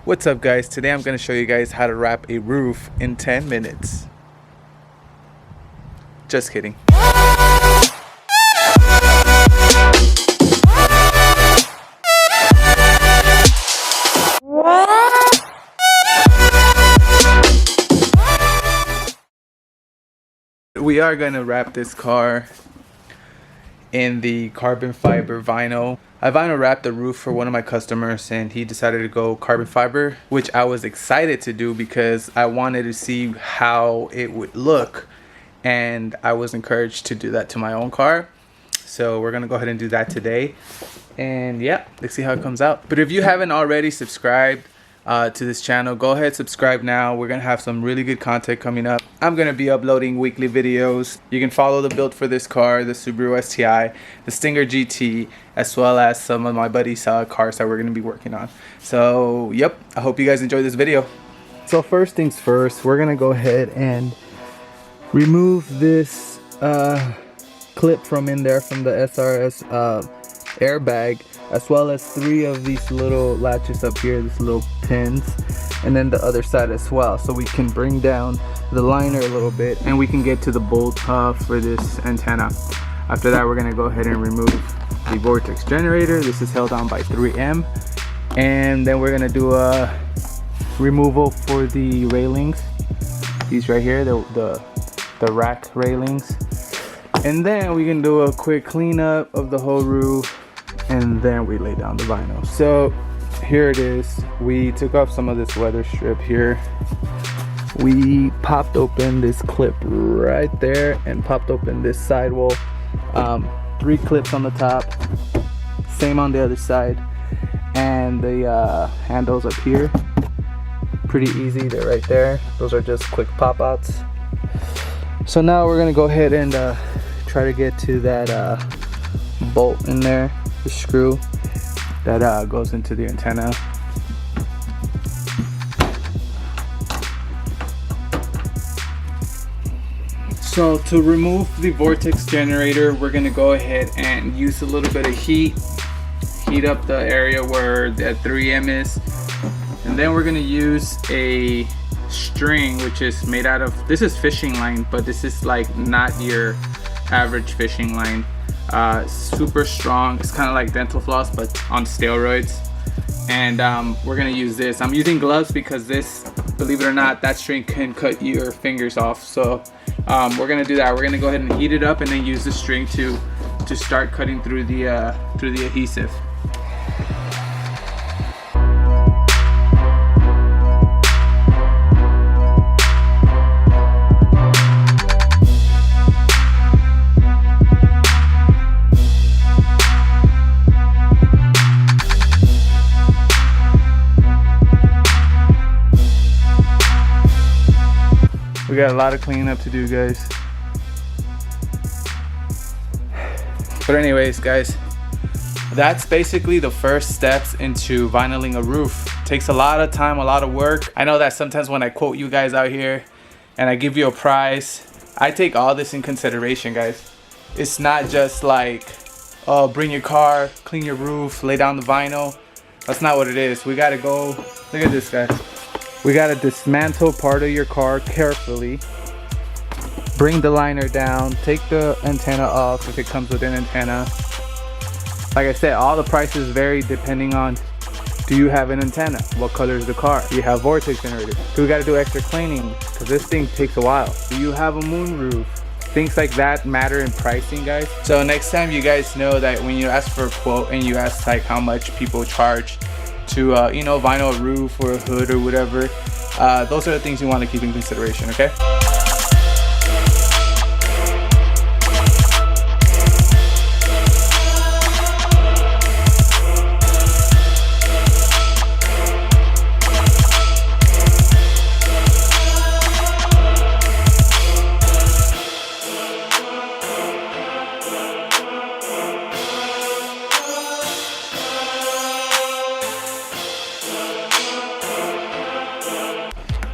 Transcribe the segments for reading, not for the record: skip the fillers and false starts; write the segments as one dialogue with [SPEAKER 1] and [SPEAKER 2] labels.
[SPEAKER 1] What's up guys, today I'm going to show you guys how to wrap a roof in 10 minutes. Just kidding. We are going to wrap this car in the carbon fiber vinyl. I vinyl wrapped the roof for one of my customers and he decided to go carbon fiber, which I was excited to do because I wanted to see how it would look, and I was encouraged to do that to my own car. So we're gonna go ahead and do that today, and yeah, let's see how it comes out. But if you haven't already subscribed to this channel, go ahead, subscribe now. We're gonna have some really good content coming up. I'm gonna be uploading weekly videos. You can follow the build for this car, the Subaru STI, the Stinger GT, as well as some of my buddies' cars that we're gonna be working on. So yep, I hope you guys enjoy this video. So first things first, we're gonna go ahead and remove this clip from in there from the SRS airbag, as well as 3 of these little latches up here, these little pins, and then the other side as well, so we can bring down the liner a little bit and we can get to the bolt for this antenna. After that, we're gonna go ahead and remove the vortex generator. This is held on by 3M, and then we're gonna do a removal for the railings, these right here, the rack railings, and then we can do a quick cleanup of the whole roof, and then we lay down the vinyl. So here it is. We took off some of this weather strip here. We popped open this clip right there and popped open this sidewall. 3 clips on the top, same on the other side, and the handles up here, pretty easy, they're right there. Those are just quick pop outs. So now we're gonna go ahead and try to get to that bolt in there, the screw that goes into the antenna. So to remove the vortex generator, we're gonna go ahead and use a little bit of heat up the area where that 3M is, and then we're gonna use a string which is made out of, this is fishing line, but this is like not your average fishing line. Super strong. It's kind of like dental floss but on steroids, and we're gonna use this. I'm using gloves because this, believe it or not, that string can cut your fingers off. So we're gonna do that. We're gonna go ahead and heat it up and then use the string to start cutting through the adhesive. We got a lot of cleaning up to do, guys. But anyways, guys, that's basically the first steps into vinyling a roof. It takes a lot of time, a lot of work. I know that sometimes when I quote you guys out here and I give you a price, I take all this in consideration, guys. It's not just like, oh, bring your car, clean your roof, lay down the vinyl. That's not what it is. We gotta go, look at this, guys. We gotta dismantle part of your car carefully, bring the liner down, take the antenna off if it comes with an antenna. Like I said, all the prices vary depending on, do you have an antenna? What color is the car? Do you have vortex generator? Do we gotta do extra cleaning? Because this thing takes a while. Do you have a moon roof? Things like that matter in pricing, guys. So next time you guys know that when you ask for a quote and you ask like how much people charge to you know, vinyl a roof or a hood or whatever, those are the things you want to keep in consideration, okay?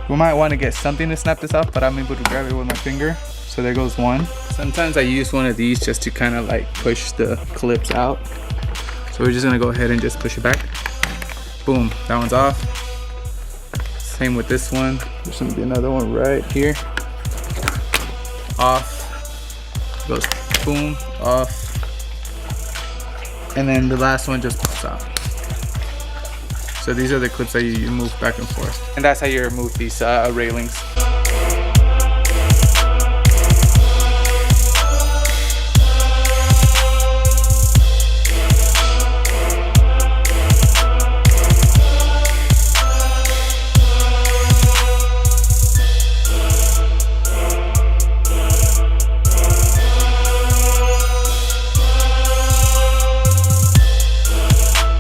[SPEAKER 1] We might want to get something to snap this off, but I'm able to grab it with my finger. So there goes one. Sometimes I use one of these just to kind of like push the clips out. So we're just gonna go ahead and just push it back. Boom, that one's off. Same with this one. There's gonna be another one right here. Off. Goes boom, off. And then the last one just pops out. So these are the clips that you move back and forth. And that's how you remove these railings.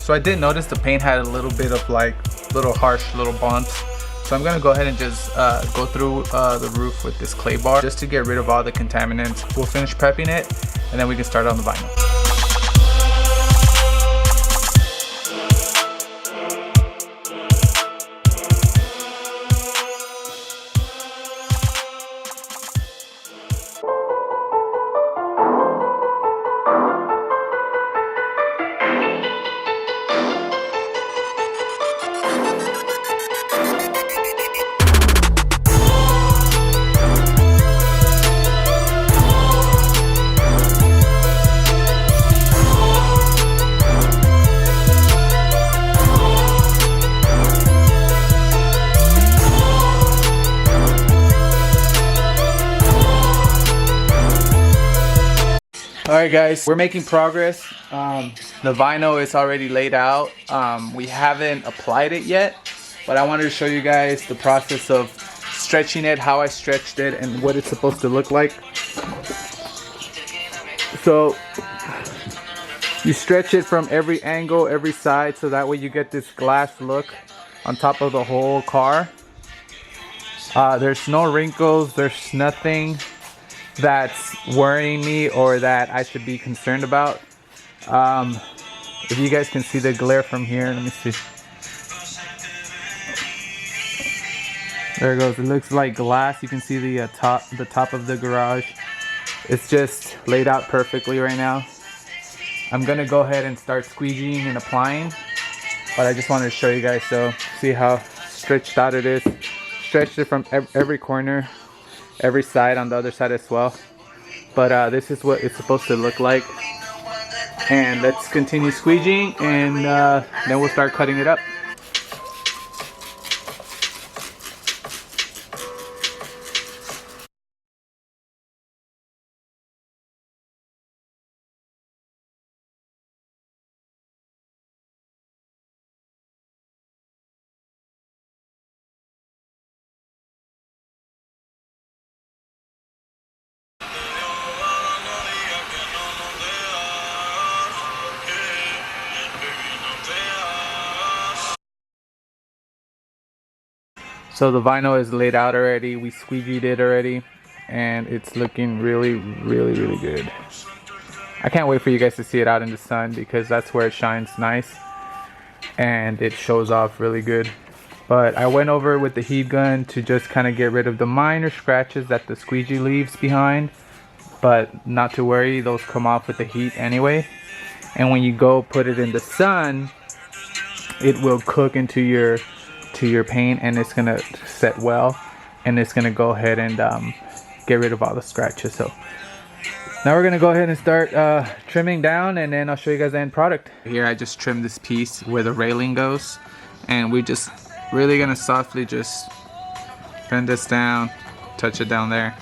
[SPEAKER 1] So I did notice the paint had a little bit of like little harsh little bumps. So I'm gonna go ahead and just go through the roof with this clay bar just to get rid of all the contaminants. We'll finish prepping it and then we can start on the vinyl. Alright guys, we're making progress. The vinyl is already laid out. We haven't applied it yet, but I wanted to show you guys the process of stretching it, how I stretched it, and what it's supposed to look like. So you stretch it from every angle, every side, so that way you get this glass look on top of the whole car. There's no wrinkles, there's nothing that's worrying me or that I should be concerned about. If you guys can see the glare from here, let me see. There it goes. It looks like glass. You can see the top of the garage. It's just laid out perfectly right now. I'm gonna go ahead and start squeegeeing and applying, but I just wanted to show you guys, so see how stretched out it is. Stretched it from every corner, every side, on the other side as well. But this is what it's supposed to look like. And let's continue squeegeeing, and then we'll start cutting it up. So the vinyl is laid out already. We squeegeed it already, and it's looking really good. I can't wait for you guys to see it out in the sun, because that's where it shines nice and it shows off really good. But I went over with the heat gun to just kind of get rid of the minor scratches that the squeegee leaves behind, but not to worry, those come off with the heat anyway. And when you go put it in the sun, it will cook into your paint, and it's gonna set well, and it's gonna go ahead and get rid of all the scratches. So now we're gonna go ahead and start trimming down, and then I'll show you guys the end product. Here I just trimmed this piece where the railing goes, and we just really gonna softly just bend this down, touch it down there.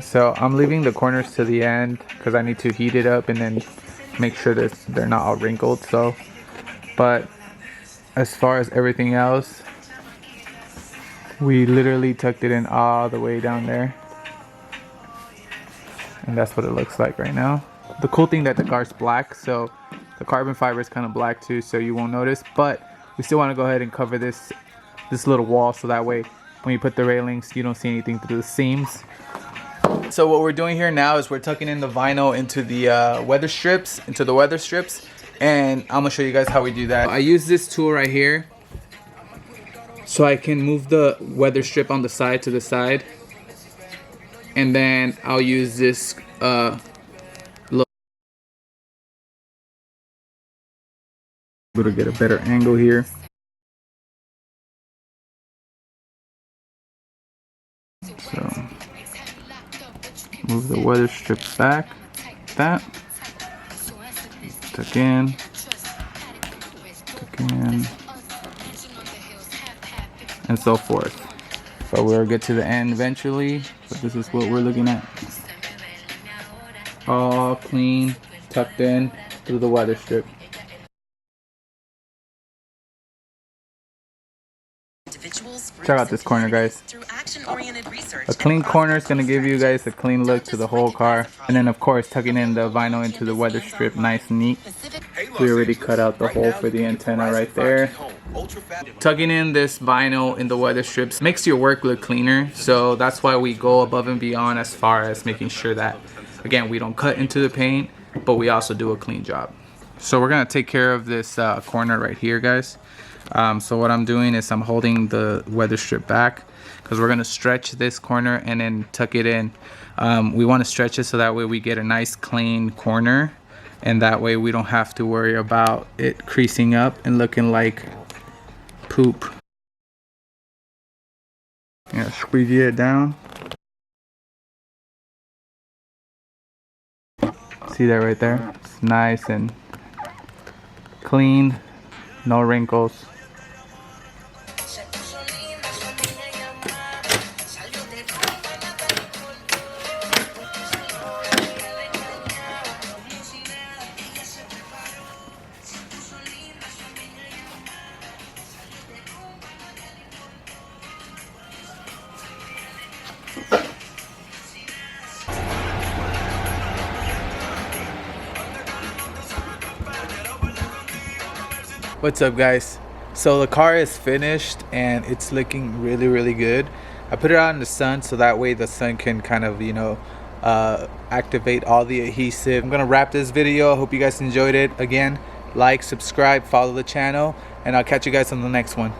[SPEAKER 1] So I'm leaving the corners to the end because I need to heat it up and then make sure that they're not all wrinkled. So, but as far as everything else, we literally tucked it in all the way down there, and that's what it looks like right now. The cool thing that the car's black, so the carbon fiber is kind of black too, so you won't notice. But we still want to go ahead and cover this little wall, so that way when you put the railings, you don't see anything through the seams. So what we're doing here now is we're tucking in the vinyl into the weather strips, and I'm gonna show you guys how we do that. I use this tool right here so I can move the weather strip on the side to the side, and then I'll use this Able to get a better angle here. So move the weather strip back, like that. Tuck in, and so forth. So we'll get to the end eventually, but this is what we're looking at. All clean, tucked in through the weather strip. Check out this corner, guys. A clean corner is going to give you guys a clean look to the whole car. And then of course tucking in the vinyl into the weather strip nice and neat. We already cut out the hole for the antenna right there. Tucking in this vinyl in the weather strips makes your work look cleaner. So that's why we go above and beyond as far as making sure that, again, we don't cut into the paint, but we also do a clean job. So we're going to take care of this corner right here, guys. So what I'm doing is I'm holding the weather strip back because we're going to stretch this corner and then tuck it in. We want to stretch it so that way we get a nice clean corner, and that way we don't have to worry about it creasing up and looking like poop. Yeah, squeegee it down. See that right there? It's nice and clean, no wrinkles. What's up, guys? So the car is finished and it's looking really good. I put it out in the sun so that way the sun can kind of, you know, activate all the adhesive. I'm gonna wrap this video. I hope you guys enjoyed it. Again, like, subscribe, follow the channel, and I'll catch you guys on the next one.